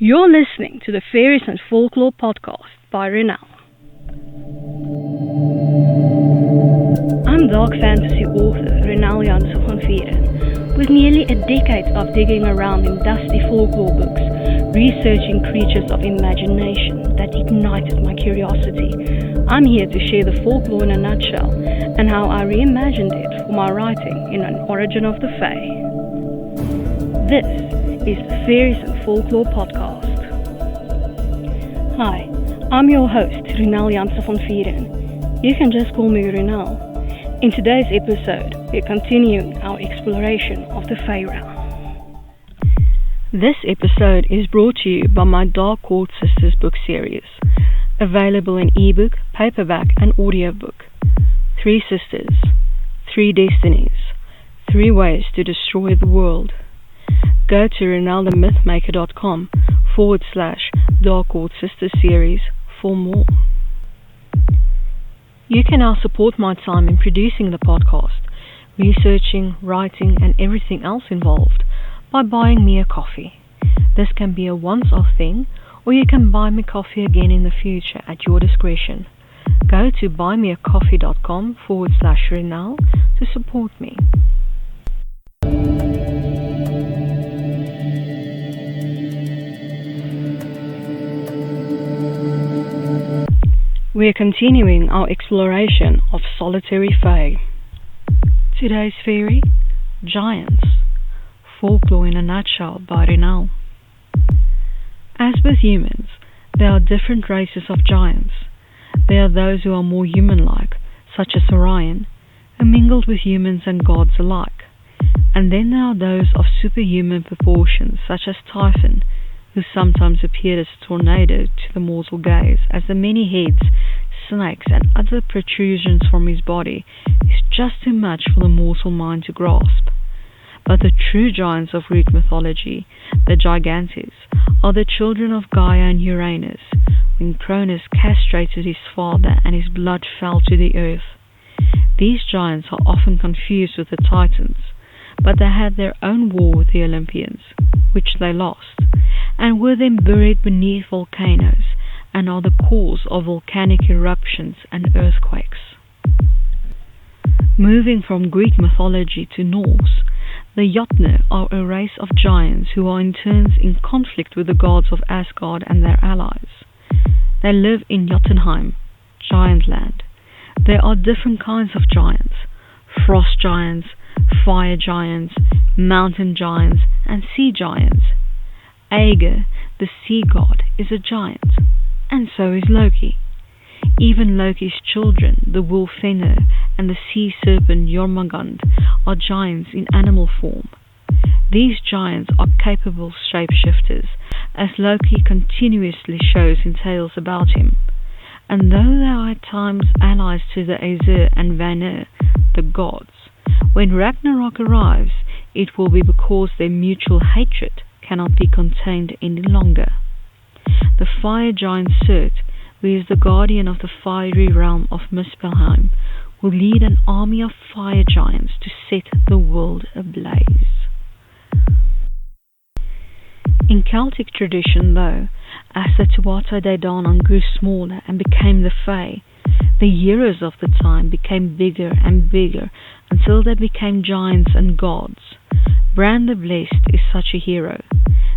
You're listening to the Faeries and Folklore podcast by Ronel. I'm dark fantasy author Ronel Janse van Vuuren. With nearly a decade of digging around in dusty folklore books, researching creatures of imagination that ignited my curiosity, I'm here to share the folklore in a nutshell and how I reimagined it for my writing in An Origin of the Fae. This is the Faeries and Folklore podcast. Hi, I'm your host Ronel Janse van Vuuren. You can just call me Ronel. In today's episode, we're continuing our exploration of the Faery. This episode is brought to you by my Dark Court Sisters book series, available in ebook, paperback and audiobook. 3 sisters, 3 destinies, 3 ways to destroy the world. Go to ronelthemythmaker.com/Dark Court Sisters series for more. You can now support my time in producing the podcast, researching, writing and everything else involved by buying me a coffee. This can be a once-off thing, or you can buy me coffee again in the future at your discretion. Go to buymeacoffee.com/Ronel to support me. We're continuing our exploration of solitary fae. Today's fairy, giants. Folklore in a nutshell by Ronel. As with humans, there are different races of giants. There are those who are more human-like, such as Orion, who mingled with humans and gods alike. And then there are those of superhuman proportions, such as Typhon, who sometimes appeared as a tornado to the mortal gaze, as the many heads, snakes and other protrusions from his body is just too much for the mortal mind to grasp. But the true giants of Greek mythology, the Gigantes, are the children of Gaia and Uranus, when Cronus castrated his father and his blood fell to the earth. These giants are often confused with the Titans, but they had their own war with the Olympians, which they lost, and were then buried beneath volcanoes, and are the cause of volcanic eruptions and earthquakes. Moving from Greek mythology to Norse, the Jotnar are a race of giants who are in turns in conflict with the gods of Asgard and their allies. They live in Jotunheim, giant land. There are different kinds of giants: frost giants, fire giants, mountain giants, and sea giants. Aegir, the sea god, is a giant, and so is Loki. Even Loki's children, the wolf Fenrir and the sea serpent Jormungand, are giants in animal form. These giants are capable shapeshifters, as Loki continuously shows in tales about him. And though they are at times allies to the Aesir and Vanir, the gods, when Ragnarok arrives, it will be because their mutual hatred cannot be contained any longer. The fire giant Surt, who is the guardian of the fiery realm of Muspelheim, will lead an army of fire giants to set the world ablaze. In Celtic tradition, though, as the Tuatha De Danann grew smaller and became the Fae, the heroes of the time became bigger and bigger until they became giants and gods. Bran the Blessed is such a hero.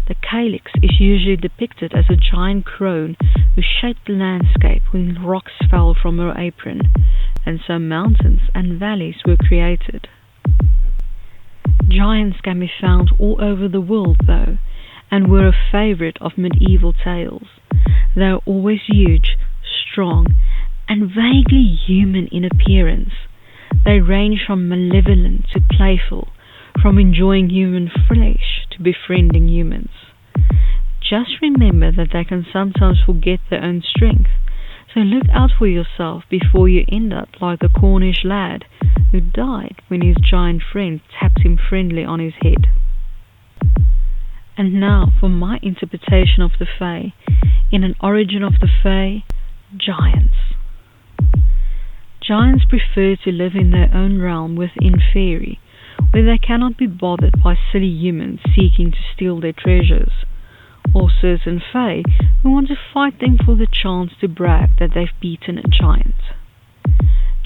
The calyx is usually depicted as a giant crone who shaped the landscape when rocks fell from her apron, and so mountains and valleys were created. Giants can be found all over the world, though, and were a favorite of medieval tales. They are always huge, strong, and vaguely human in appearance. They range from malevolent to playful, from enjoying human flesh to befriending humans. Just remember that they can sometimes forget their own strength, so look out for yourself before you end up like the Cornish lad who died when his giant friend tapped him friendly on his head. And now for my interpretation of the Fae, in An Origin of the Fae, giants. Giants prefer to live in their own realm within faery, where they cannot be bothered by silly humans seeking to steal their treasures. Also, certain fae who want to fight them for the chance to brag that they've beaten a giant.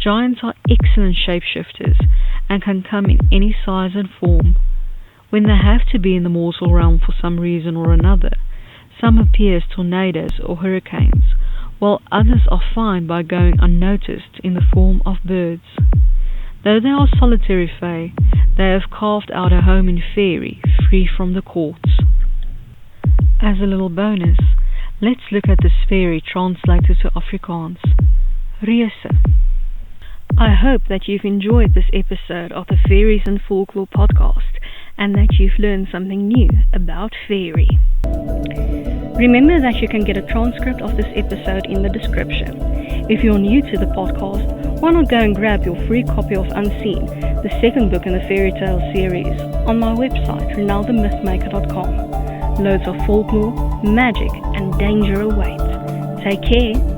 Giants are excellent shapeshifters and can come in any size and form. When they have to be in the mortal realm for some reason or another, some appear as tornadoes or hurricanes, while others are fine by going unnoticed in the form of birds. Though they are solitary fae, they have carved out a home in faery, free from the courts. As a little bonus, let's look at this faery translated to Afrikaans. Reuse. I hope that you've enjoyed this episode of the Faeries and Folklore podcast, and that you've learned something new about faery. Remember that you can get a transcript of this episode in the description. If you're new to the podcast, why not go and grab your free copy of Unseen, the second book in the fairy tale series, on my website, ronelthemythmaker.com. Loads of folklore, magic, and danger await. Take care.